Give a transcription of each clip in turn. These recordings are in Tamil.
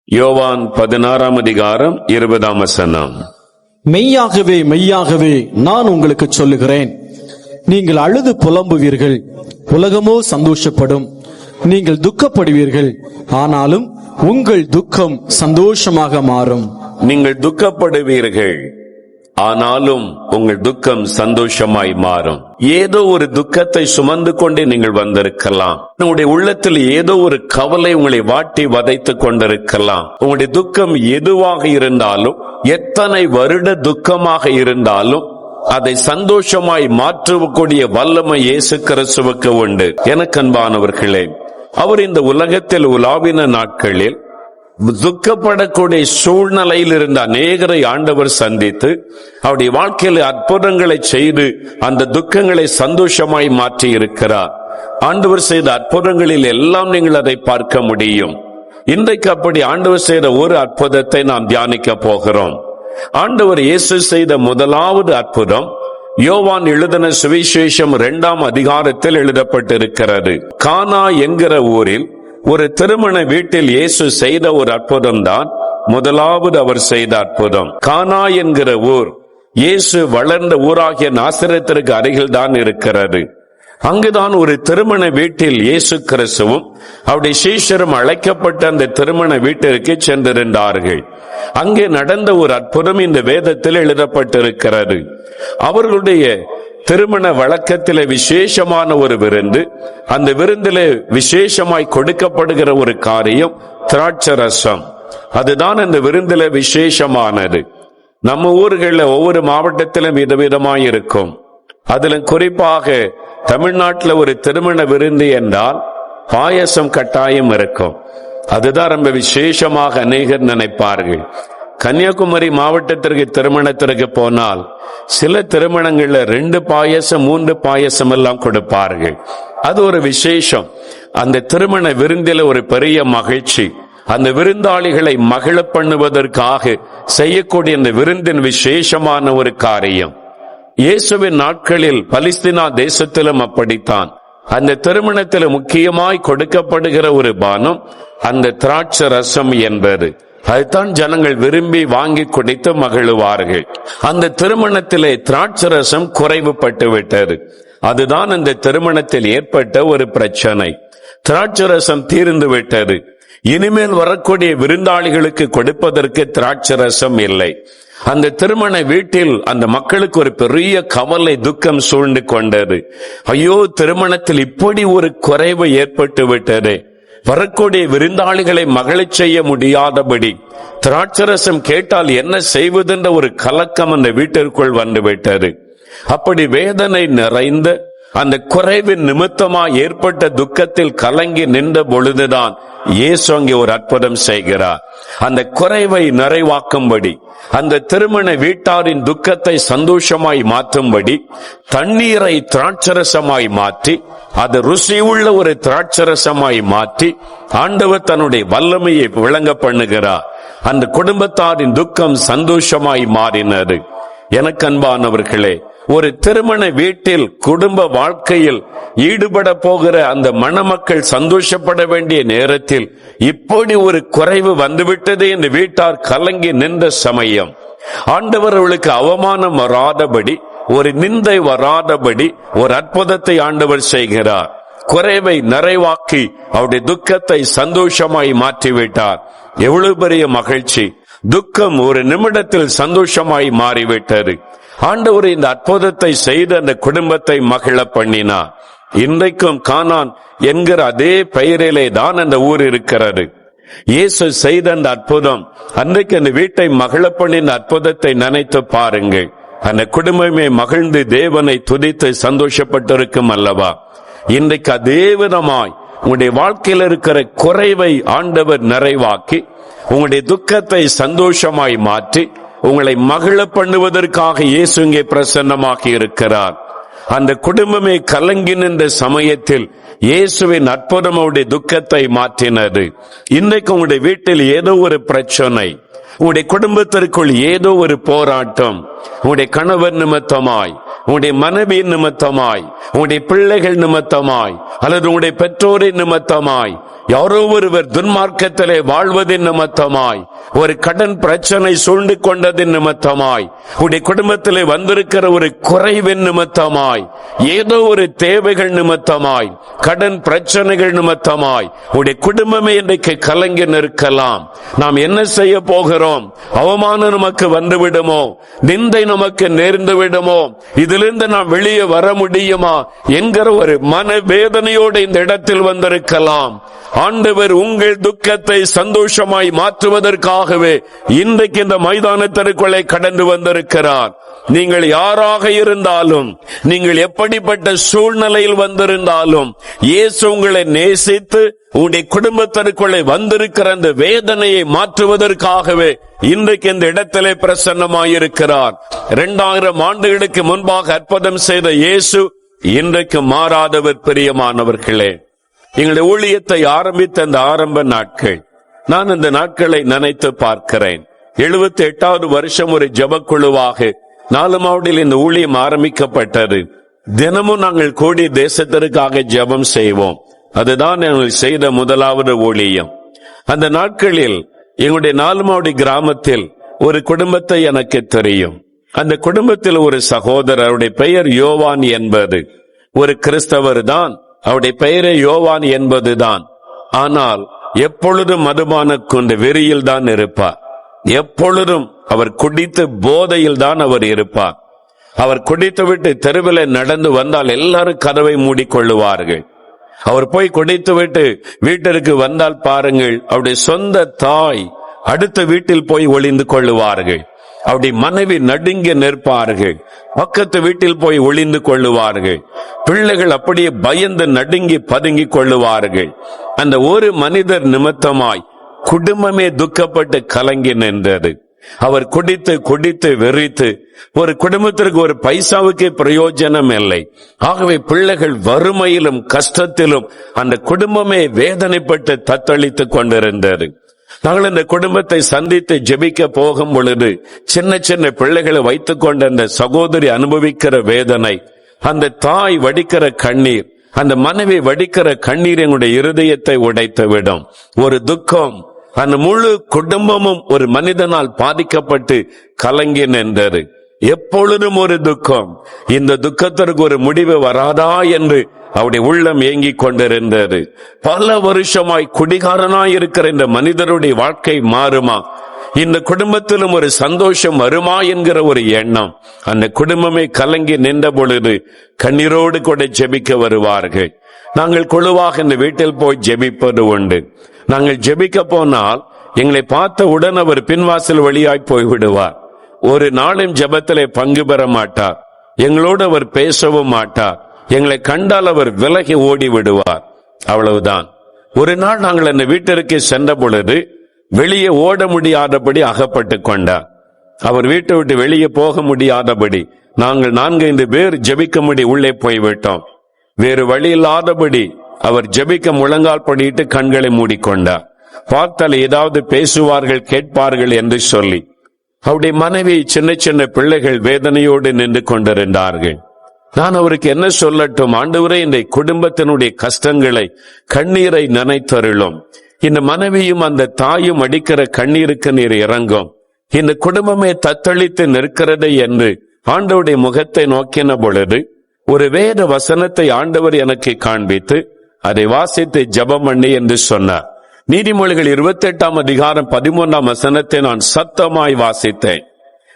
யோவான் 16:20. மெய்யாகவே மெய்யாகவே நான் உங்களுக்கு சொல்லுகிறேன், நீங்கள் அழுது புலம்புவீர்கள், உலகமோ சந்தோஷப்படும். நீங்கள் துக்கப்படுவீர்கள், ஆனாலும் உங்கள் துக்கம் சந்தோஷமாக மாறும். நீங்கள் துக்கப்படுவீர்கள், ஆனாலும் உங்கள் துக்கம் சந்தோஷமாய் மாறும். ஏதோ ஒரு துக்கத்தை சுமந்து கொண்டே நீங்கள் வந்திருக்கலாம். உங்களுடைய உள்ளத்தில் ஏதோ ஒரு கவலை உங்களை வாட்டி வதைத்துக் கொண்டிருக்கலாம். உங்களுடைய துக்கம் எதுவாக இருந்தாலும், எத்தனை வருட துக்கமாக இருந்தாலும், அதை சந்தோஷமாய் மாற்றக்கூடிய வல்லமை இயேசு கிறிஸ்துவுக்கு உண்டு. எனக்கு அன்பானவர்களே, அவர் இந்த உலகத்தில் உலாவின நாட்களில் துக்கப்படக்கூடிய சூழ்நிலையில் இருந்த அநேகரை ஆண்டவர் சந்தித்து அவருடைய வாழ்க்கையில் அற்புதங்களை செய்து அந்த துக்கங்களை சந்தோஷமாய் மாற்றி இருக்கிறார். ஆண்டவர் செய்த அற்புதங்களில் எல்லாம் நீங்கள் அதை பார்க்க முடியும். இன்றைக்கு அப்படி ஆண்டவர் செய்த ஒரு அற்புதத்தை நாம் தியானிக்க போகிறோம். ஆண்டவர் இயேசு செய்த முதலாவது அற்புதம் யோவான் எழுதின சுவிசேஷம் 2ஆம் அதிகாரத்தில் எழுதப்பட்டிருக்கிறது. கானா என்கிற ஊரில் ஒரு திருமண வீட்டில் இயேசு செய்த ஒரு அற்புதம் தான் முதலாவது அவர் செய்த அற்புதம். கானா என்கிற ஊர் இயேசு வளர்ந்த ஊராகிய நாசரேத்திற்கு அருகில் தான் இருக்கிறது. அங்குதான் ஒரு திருமண வீட்டில் இயேசு கிறிஸ்துவும் அவருடைய சீஷரும் அழைக்கப்பட்ட அந்த திருமண வீட்டிற்கு சென்றிருந்தார்கள். அங்கே நடந்த ஒரு அற்புதம் இந்த வேதத்தில் எழுதப்பட்டிருக்கிறது. அவர்களுடைய திருமண வழக்கத்திலே விசேஷமான ஒரு விருந்து, அந்த விருந்திலே விசேஷமாய் கொடுக்கப்படுகிற ஒரு காரியம் திராட்சரசம். அதுதான் அந்த விருந்திலே விசேஷமானது. நம்ம ஊர்களில் ஒவ்வொரு மாவட்டத்திலும் விதவிதமாய் இருக்கும். அதிலும் குறிப்பாக தமிழ்நாட்டில் ஒரு திருமண விருந்து என்றால் பாயசம் கட்டாயம் இருக்கும். அதுதான் ரொம்ப விசேஷமாக அநேகர் நினைப்பார்கள். கன்னியாகுமரி மாவட்டத்திற்கு திருமணத்திற்கு போனால் சில திருமணங்கள்ல 2 பாயசம் 3 பாயசம் எல்லாம் கொடுப்பார்கள். அது ஒரு விசேஷம். அந்த திருமண விருந்தில ஒரு பெரிய மகிழ்ச்சி. அந்த விருந்தாளிகளை மகிழ பண்ணுவதற்காக செய்யக்கூடிய அந்த விருந்தின் விசேஷமான ஒரு காரியம். இயேசுவின் நாட்களில் பலிஸ்தீனா தேசத்திலும் அப்படித்தான். அந்த திருமணத்தில் முக்கியமாய் கொடுக்கப்படுகிற ஒரு பானம் அந்த திராட்சை ரசம் என்பது. அதுதான் ஜனங்கள் விரும்பி வாங்கி குடித்து மகிழுவார்கள். அந்த திருமணத்திலே திராட்சை ரசம் குறைவுபட்டு விட்டது. அதுதான் அந்த திருமணத்தில் ஏற்பட்ட ஒரு பிரச்சனை. திராட்சை ரசம் தீர்ந்து விட்டது. இனிமேல் வரக்கூடிய விருந்தாளிகளுக்கு கொடுப்பதற்கு திராட்சை ரசம் இல்லை. அந்த திருமண வீட்டில் அந்த மக்களுக்கு ஒரு பெரிய கவலை, துக்கம் சூழ்ந்து கொண்டது. ஐயோ, திருமணத்தில் இப்படி ஒரு குறைவு ஏற்பட்டு விட்டது. வரக்கூடிய விருந்தாளிகளை மகிழச் செய்ய முடியாதபடி திராட்சரசம் கேட்டால் என்ன செய்வதென்ற ஒரு கலக்கம் அந்த வீட்டிற்குள் வந்துவிட்டது. அப்படி வேதனை நிறைந்த அந்த குறைவின் நிமித்தமாக ஏற்பட்ட துக்கத்தில் கலங்கி நின்ற பொழுதுதான் இயேசு அங்கே ஒரு அற்புதம் செய்கிறார். அந்த குறைவை நிறைவாக்கும்படி, அந்த திருமண வீட்டாரின் துக்கத்தை சந்தோஷமாய் மாற்றும்படி தண்ணீரை திராட்சரசமாய் மாற்றி, அது ருசியுள்ள ஒரு திராட்சரசமாய் மாற்றி ஆண்டவர் தன்னுடைய வல்லமையை விளங்க பண்ணுகிறார். அந்த குடும்பத்தாரின் துக்கம் சந்தோஷமாய் மாறினது. எனக்கு அன்பானவர்களே, ஒரு திருமண வீட்டில் குடும்ப வாழ்க்கையில் ஈடுபட போகிற அந்த மணமக்கள் சந்தோஷப்பட வேண்டிய நேரத்தில் இப்படி ஒரு குறைவு வந்துவிட்டது என்று வீட்டார் கலங்கி நின்ற சமயம், ஆண்டவர் அவளுக்கு அவமானம் வராதபடி, ஒரு நிந்தை வராதபடி ஒரு அற்புதத்தை ஆண்டவர் செய்கிறார். குறைவை நிறைவாக்கி அவருடைய துக்கத்தை சந்தோஷமாய் மாற்றிவிட்டார். எவ்வளவு பெரிய மகிழ்ச்சி! துக்கம் ஒரு நிமிடத்தில் சந்தோஷமாய் மாறிவிட்டது. ஆண்டவர் இந்த அற்புதத்தை செய்து அந்த குடும்பத்தை மகிழ பண்ணினார். இன்றைக்கும் கானான் என்கிற அதே பெயரிலே தான் அந்த ஊர் இருக்கிறது. இயேசு செய்த அந்த அற்புதம், அன்றைக்கு அந்த வீட்டை மகிழ பண்ணின அற்புதத்தை நினைத்து பாருங்கள். அந்த குடும்பமே மகிழ்ந்து தேவனை துதித்து சந்தோஷப்பட்டிருக்கும் அல்லவா? இன்றைக்கு அதே விதமாய் உங்களுடைய வாழ்க்கையில் இருக்கிற குறைவை ஆண்டவர் நிறைவாக்கி உங்களுடைய துக்கத்தை சந்தோஷமாய் மாற்றி உங்களை மகிழ பண்ணுவதற்காக இயேசு இங்கே பிரசன்னமாகி இருக்கிறார். அந்த குடும்பமே கலங்கி நின்ற சமயத்தில் இயேசுவின் அற்புதம் அவருடைய துக்கத்தை மாற்றினது. இன்றைக்கு உங்களுடைய வீட்டில் ஏதோ ஒரு பிரச்சனை, உங்களுடைய குடும்பத்திற்குள் ஏதோ ஒரு போராட்டம், உங்களுடைய கணவர் நிமித்தமாய், உங்களுடைய மனைவியின் நிமித்தமாய், உங்களுடைய பிள்ளைகள் நிமித்தமாய், அல்லது உங்களுடைய பெற்றோரின் நிமித்தமாய் யாரோ ஒருவர் துன்மார்க்கத்திலே வாழ்வதின் நிமித்தமாய், ஒரு கடன் பிரச்சனை சூழ்ந்து கொண்டதின் நிமித்தமாய், உடைய குடும்பத்திலே வந்திருக்கிற ஒரு குறைவின் நிமித்தமாய், ஏதோ ஒரு தேவைகள் நிமித்தமாய், கடன் பிரச்சனைகள் நிமித்தமாய் உடைய குடும்பமே இன்றைக்கு கலங்கி நிற்கலாம். நாம் என்ன செய்ய போகிறோம்? அவமானம் நமக்கு வந்து விடுமோ? நிந்தை நமக்கு நேர்ந்து விடுமோ? இதிலிருந்து நாம் வெளியே வர முடியுமா என்கிற ஒரு மனவேதனையோடு இந்த இடத்தில் வந்திருக்கலாம். ஆண்டவர் உங்கள் துக்கத்தை சந்தோஷமாய் மாற்றுவதற்காகவே இன்றைக்கு இந்த மைதானத்திற்குள்ளே கடந்து வந்திருக்கிறார். நீங்கள் யாராக இருந்தாலும், நீங்கள் எப்படிப்பட்ட சூழ்நிலையில் வந்திருந்தாலும், இயேசு உங்களை நேசித்து உங்களுடைய குடும்பத்திற்குள்ளே வந்திருக்கிற அந்த வேதனையை மாற்றுவதற்காகவே இன்றைக்கு இந்த இடத்திலே பிரசன்னமாயிருக்கிறார். 2000 ஆண்டுகளுக்கு முன்பாக அற்புதம் செய்த இயேசு இன்றைக்கு மாறாதவர். பிரியமானவர்களே, எங்களுடைய ஊழியத்தை ஆரம்பித்த அந்த ஆரம்ப நாட்கள், நான் அந்த நாட்களை நினைத்து பார்க்கிறேன். 78வது வருஷம் ஒரு ஜெபக்குழுவாக 4 மாவட்டத்தில் இந்த ஊழியம் ஆரம்பிக்கப்பட்டது. தினமும் நாங்கள் கூடி தேசத்திற்காக ஜெபம் செய்வோம். அதுதான் நாங்கள் செய்த முதலாவது ஊழியம். அந்த நாட்களில் எங்களுடைய 4 மாவட்ட கிராமத்தில் ஒரு குடும்பத்தை எனக்கு தெரியும். அந்த குடும்பத்தில் ஒரு சகோதரர், அவருடைய பெயர் யோவான் என்பது, ஒரு கிறிஸ்தவர் தான். அவருடைய பெயரே யோவான் என்பதுதான். ஆனால் எப்பொழுதும் மதுபான கொண்டு வெறியில் தான் இருப்பார். எப்பொழுதும் அவர் குடித்து போதையில் தான் அவர் இருப்பார். அவர் குடித்து விட்டு தெருவில் நடந்து வந்தால் எல்லாரும் கதவை மூடிக்கொள்ளுவார்கள். அவர் போய் குடித்து விட்டு வீட்டிற்கு வந்தால் பாருங்கள், அவருடைய சொந்த தாய் அடுத்த வீட்டில் போய் ஒளிந்து கொள்ளுவார்கள். அவருடைய மனைவி நடுங்கி நிற்பார்கள். பக்கத்து வீட்டில் போய் ஒளிந்து கொள்ளுவார்கள். பிள்ளைகள் அப்படியே பயந்து நடுங்கி பதுங்கி கொள்ளுவார்கள். அந்த ஒரு மனிதர் நிமித்தமாய் குடும்பமே துக்கப்பட்டு கலங்கி நின்றது. அவர் குடித்து குடித்து வெறித்து ஒரு குடும்பத்திற்கு ஒரு பைசாவுக்கு பிரயோஜனம் இல்லை. ஆகவே பிள்ளைகள் வறுமையிலும் கஷ்டத்திலும் அந்த குடும்பமே வேதனைப்பட்டு தத்தளித்துக் கொண்டிருந்தது. நாங்கள் இந்த குடும்பத்தை சந்தித்து ஜெபிக்க போகும் பொழுது சின்ன சின்ன பிள்ளைகளை வைத்துக் கொண்ட அந்த சகோதரி அனுபவிக்கிற வேதனை, அந்த தாய் வடிக்கிற கண்ணீர், அந்த மனைவி வடிக்கிற கண்ணீர் எங்களுடைய இருதயத்தை உடைத்து விடும். ஒரு துக்கம், அந்த முழு குடும்பமும் ஒரு மனிதனால் பாதிக்கப்பட்டு கலங்கி நின்றது. எப்பொழுதும் ஒரு துக்கம். இந்த துக்கத்திற்கு ஒரு முடிவு வராதா என்று அவருடைய உள்ளம் ஏங்கிக் கொண்டிருந்தது. பல வருஷமாய் குடிகாரனாய் இருக்கிற இந்த மனிதருடைய வாழ்க்கை மாறுமா? இந்த குடும்பத்திலும் ஒரு சந்தோஷம் வருமா என்கிற ஒரு எண்ணம். அந்த குடும்பமே கலங்கி நின்ற பொழுது கண்ணீரோடு கூட ஜெபிக்க வருவார்கள். நாங்கள் குழுவாக இந்த வீட்டில் போய் ஜெபிப்பது உண்டு. நாங்கள் ஜெபிக்க போனால் எங்களை பார்த்தவுடன் அவர் பின்வாசல் வழியாய் போய்விடுவார். ஒரு நாளும் ஜெபத்திலே பங்கு பெற மாட்டார். எங்களோடு அவர் பேசவும் மாட்டார். எங்களை கண்டால் அவர் விலகி ஓடி விடுவார். அவ்வளவுதான். ஒரு நாள் நாங்கள் அந்த வீட்டிற்கு சென்ற பொழுது வெளியே ஓட முடியாதபடி அகப்பட்டு கொண்டார். அவர் வீட்டை விட்டு வெளியே போக முடியாதபடி நாங்கள் 4-5 பேர் ஜெபிக்கும்படி உள்ளே போய்விட்டோம். வேறு வழி இல்லாதபடி அவர் ஜெபிக்க முழங்கால் படியிட்டு கண்களை மூடிக்கொண்டார். பார்த்தால் ஏதாவது பேசுவார்கள் கேட்பார்கள் என்று சொல்லி அவருடைய மனைவி சின்ன சின்ன பிள்ளைகள் வேதனையோடு நின்று கொண்டிருந்தார்கள். நான் அவருக்கு என்ன சொல்லட்டும்? ஆண்டவரே, இந்த குடும்பத்தினுடைய கஷ்டங்களை, கண்ணீரை நினைத்தருளும். இந்த மனைவியும் அந்த தாயும் அடிக்கிற கண்ணீருக்கு நீர் இறங்கும். இந்த குடும்பமே தத்தளித்து நிற்கிறது என்று ஆண்டவருடைய முகத்தை நோக்கின பொழுது ஒரு வேத வசனத்தை ஆண்டவர் எனக்கு காண்பித்து அதை வாசித்து ஜெபம் பண்ணி என்று சொன்னார். நீதிமொழிகள் 28ஆம் அதிகாரம் 13ஆம் வசனத்தை நான் சத்தமாய் வாசித்தேன்.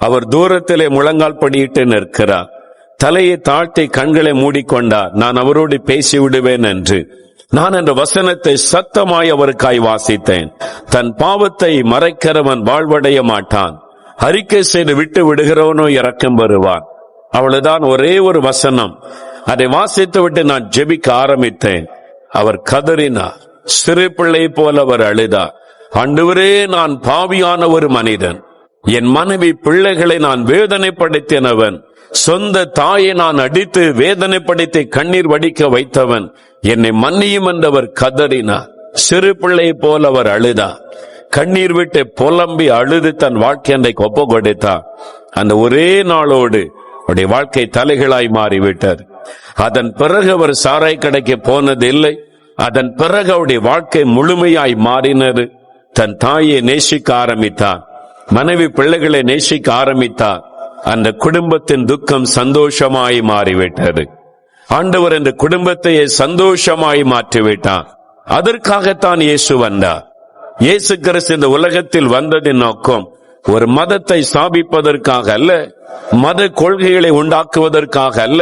அவர் தூரத்திலே முழங்கால் படியிட்டு நிற்கிறார். தலையை தாழ்த்தி கண்களை மூடிக்கொண்டார். நான் அவரோடு பேசி விடுவேன் என்று நான் அந்த வசனத்தை சத்தமாய் அவருக்காய் வாசித்தேன். தன் பாவத்தை மறைக்கிறவன் வாழ்வடைய மாட்டான், அறிக்கை செய்து விட்டு விடுகிறவனோ இரக்கம் வருவான். அவ்வளவுதான், ஒரே ஒரு வசனம். அதை வாசித்து விட்டு நான் ஜெபிக்க ஆரம்பித்தேன். அவர் கதறினார். சிறு பிள்ளை போல அவர் அழுதார். ஆண்டவரே, நான் பாவியான ஒரு மனிதன். என் மனைவி பிள்ளைகளை நான் வேதனைப்படுத்தினவன். சொந்த தாயை நான் அடித்து வேதனைப்படுத்தி கண்ணீர் வடிக்க வைத்தவன். என்னை மன்னியும் என்றவர் கதறினார். சிறு பிள்ளை போல அவர் அழுதார். கண்ணீர் விட்டு புலம்பி அழுது தன் வாழ்க்கை அன்றைக்கு ஒப்பு கொடுத்தார். அந்த ஒரே நாளோடு அவருடைய வாழ்க்கை தலைகளாய் மாறிவிட்டது. அதன் பிறகு அவர் சாராய் கடைக்கு போனது இல்லை, அதன் பிறகு அவருடைய வாழ்க்கை முழுமையாய் மாறினது. தன் தாயை நேசிக்க ஆரம்பித்தார், மனைவி பிள்ளைகளை நேசிக்க ஆரம்பித்தார். அந்த குடும்பத்தின் துக்கம் சந்தோஷமாய் மாறிவிட்டது. ஆண்டவர் இந்த குடும்பத்தையே சந்தோஷமாய் மாற்றிவிட்டார். அதற்காகத்தான் இயேசு வந்தார். இயேசு கிறிஸ்து இந்த உலகத்தில் வந்ததின் நோக்கம் ஒரு மதத்தை ஸ்தாபிப்பதற்காக அல்ல, மத கொள்கைகளை உண்டாக்குவதற்காக அல்ல,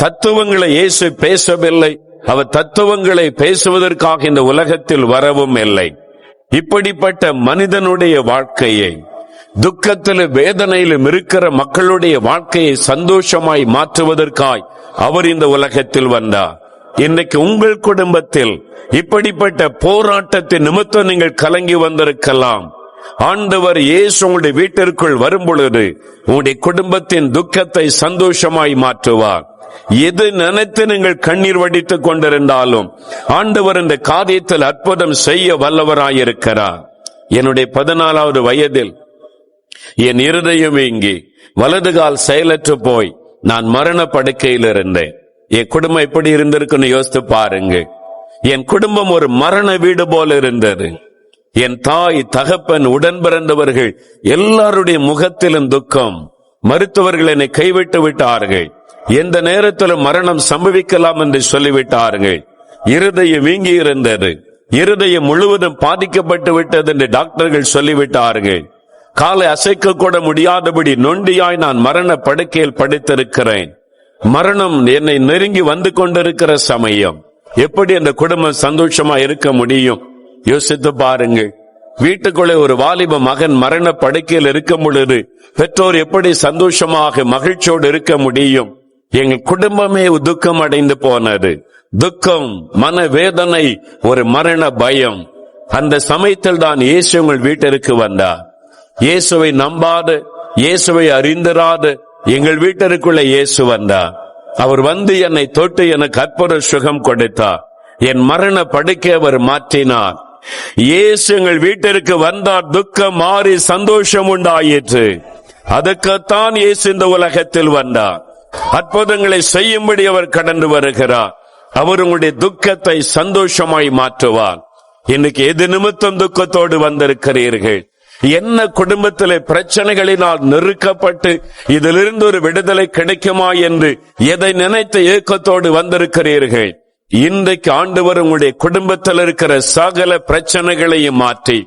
தத்துவங்களை இயேசு பேசவில்லை. அவர் தத்துவங்களை பேசுவதற்காக இந்த உலகத்தில் வரவும் இல்லை. இப்படிப்பட்ட மனிதனுடைய வாழ்க்கையை, துக்கத்திலும் வேதனையிலும் இருக்கிற மக்களுடைய வாழ்க்கையை சந்தோஷமாய் மாற்றுவதற்காய் அவர் இந்த உலகத்தில் வந்தார். இன்றைக்கு உங்கள் குடும்பத்தில் இப்படிப்பட்ட போராட்டத்தின் நிமித்தம் நீங்கள் கலங்கி வந்திருக்கலாம். ஆண்டவர் இயேசு உங்களுடைய வீட்டிற்குள் வரும் பொழுது உங்களுடைய குடும்பத்தின் துக்கத்தை சந்தோஷமாய் மாற்றுவார். எது நினைத்து நீங்கள் கண்ணீர் வடித்துக் கொண்டிருந்தாலும் ஆண்டவர் இந்த காரியத்தில் அற்புதம் செய்ய வல்லவராயிருக்கிறார். என்னுடைய 14வது வயதில் என் இருதயம் வீங்கி வலது கால் செயலற்று போய் நான் மரண படுக்கையில் இருந்தேன். என் குடும்பம் எப்படி இருந்திருக்குன்னு யோசித்து பாருங்க. என் குடும்பம் ஒரு மரண வீடு போல இருந்தது. என் தாய், தகப்பன், உடன் பிறந்தவர்கள் எல்லாருடைய முகத்திலும் துக்கம். மருத்துவர்கள் என்னை கைவிட்டு விட்டார்கள். எந்த நேரத்திலும் மரணம் சம்பவிக்கலாம் என்று சொல்லிவிட்டார்கள். இருதயம் வீங்கி இருந்தது. இருதயம் முழுவதும் பாதிக்கப்பட்டு விட்டது என்று டாக்டர்கள் சொல்லிவிட்டார்கள். காலை அசைக்க கூட முடியாதபடி நொண்டியாய் நான் மரண படுக்கையில் படுத்திருக்கிறேன். மரணம் என்னை நெருங்கி வந்து கொண்டிருக்கிற சமயம் எப்படி அந்த குடும்பம் சந்தோஷமா இருக்க முடியும்? யோசித்து பாருங்கள். வீட்டுக்குள்ளே ஒரு வாலிப மகன் மரண படுக்கையில் இருக்கும் பொழுது பெற்றோர் எப்படி சந்தோஷமாக மகிழ்ச்சியோடு இருக்க முடியும்? எங்கள் குடும்பமே துக்கம் அடைந்து போனது. துக்கம், மனவேதனை, ஒரு மரண பயம். அந்த சமயத்தில் தான் இயேசு உங்கள் வீட்டிற்கு வந்தார். இயேசுவை நம்பாது, இயேசுவை அறிந்திராது எங்கள் வீட்டிற்குள்ள இயேசு வந்தார். அவர் வந்து என்னை தொட்டு எனக்கு அற்புத சுகம் கொடுத்தார். என் மரண படுக்கை அவர் மாற்றினார். இயேசு எங்கள் வீட்டிற்கு வந்தார். துக்கம் மாறி சந்தோஷம் உண்டாயிற்று. அதுக்குத்தான் இயேசு இந்த உலகத்தில் வந்தார். அற்புதங்களை செய்யும்படி அவர் கடந்து வருகிறார். அவர் உங்களுடைய துக்கத்தை சந்தோஷமாய் மாற்றுவார். இன்னைக்கு எது நிமித்தம் துக்கத்தோடு வந்திருக்கிறீர்கள்? என்ன குடும்பத்திலே பிரச்சனைகளினால் நெருக்கப்பட்டு இதிலிருந்து ஒரு விடுதலை கிடைக்குமா என்று எதை நினைத்த ஏக்கத்தோடு வந்திருக்கிறீர்கள்? இன்றைக்கு ஆண்டவர் உங்களுடைய குடும்பத்தில் இருக்கிற சகல பிரச்சனைகளையும் மாற்றி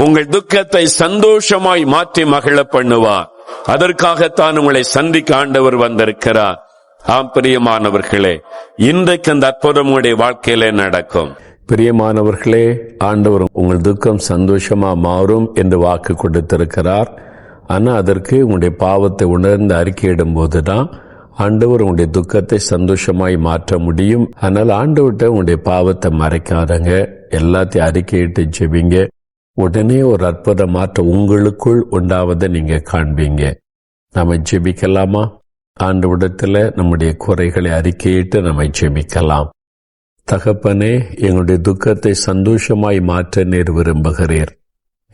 உங்கள் துக்கத்தை சந்தோஷமாய் மாற்றி மகிழ பண்ணுவார். அதற்காகத்தான் உங்களை சந்திக்க ஆண்டவர் வந்திருக்கிறார். பிரியமானவர்களே, இன்றைக்கு அந்த அற்புதம் உங்களுடைய வாழ்க்கையிலே நடக்கும். பிரியமானவர்களே, ஆண்டவர் உங்கள் துக்கம் சந்தோஷமா மாறும் என்று வாக்கு கொடுத்திருக்கிறார். ஆனா அதற்கு உங்களுடைய பாவத்தை உணர்ந்து அறிக்கையிடும் போதுதான் ஆண்டவர் உங்களுடைய துக்கத்தை சந்தோஷமாய் மாற்ற முடியும். ஆனால் ஆண்டவர்கிட்ட உங்களுடைய பாவத்தை மறைக்காதங்க, எல்லாத்தையும் அறிக்கையிட்டு ஜெபிங்க. உடனே ஒரு அற்புத மாற்றம் உங்களுக்குள் உண்டாவதை நீங்க காண்பீங்க. நாம ஜெபிக்கலாமா? ஆண்டவரிடத்துல நம்முடைய குறைகளை அறிக்கையிட்டு நம்ம ஜெபிக்கலாம். தகப்பனே, எங்களுடைய துக்கத்தை சந்தோஷமாய் மாற்ற நீர் விரும்புகிறீர்.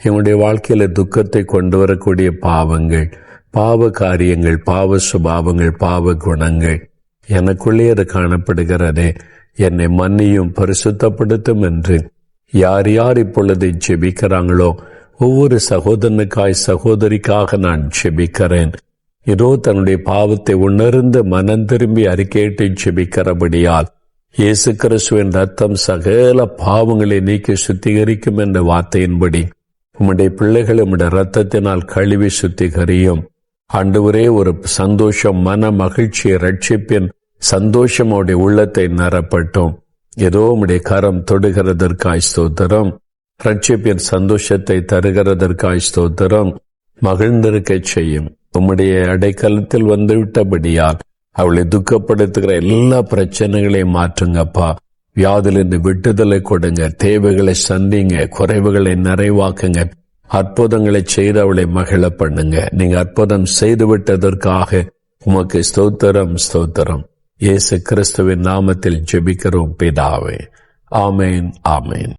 எங்களுடைய வாழ்க்கையில துக்கத்தை கொண்டு வரக்கூடிய பாவங்கள், பாவ காரியங்கள், பாவ சுபாவங்கள், பாவ குணங்கள் எனக்குள்ளே அது காணப்படுகிறதே, என்னை மன்னியும் பரிசுத்தப்படுத்தும் என்று யார் யார் இப்பொழுது ஜெபிக்கிறாங்களோ ஒவ்வொரு சகோதரனுக்காய் சகோதரிக்காக நான் ஜெபிக்கிறேன். இதோ தன்னுடைய பாவத்தை உணர்ந்து மனம் திரும்பி அறிக்கையிட்டு ஜெபிக்கிறபடியால் இயேசு கிறிஸ்துவின் ரத்தம் சகல பாவங்களை நீக்கி சுத்திகரிக்கும் என்ற வார்த்தையின்படி உம்முடைய பிள்ளைகளை உம்முடைய ரத்தத்தினால் கழுவி சுத்திகரியும். ஆண்டவரே, ஒரு சந்தோஷம், மன மகிழ்ச்சி, ரட்சிப்பின் சந்தோஷம் அவருடைய உள்ளத்தை நிரப்பட்டும். ஏதோ உம்முடைய கரம் தொடுகிறதற்காய் ஸ்தோத்திரம். ரட்சிப்பின் சந்தோஷத்தை தருகிறதற்காய் ஸ்தோத்திரம். மகிழ்ந்திருக்க செய்யும். உம்முடைய அடைக்கலத்தில் வந்துவிட்டபடியால் அவளை துக்கப்படுத்துகிற எல்லா பிரச்சனைகளையும் மாற்றுங்கப்பா. வியாதிலிருந்து விட்டுதலை கொடுங்க, தேவைகளை சந்திங்க, குறைவுகளை நிறைவாக்குங்க, அற்புதங்களை செய்து அவளை மகிழ பண்ணுங்க. நீங்க அற்புதம் செய்து விட்டதற்காக உமக்கு ஸ்தோத்திரம், ஸ்தோத்திரம். இயேசு கிறிஸ்துவின் நாமத்தில் ஜெபிக்கிறோம் பிதாவே. ஆமேன், ஆமேன்.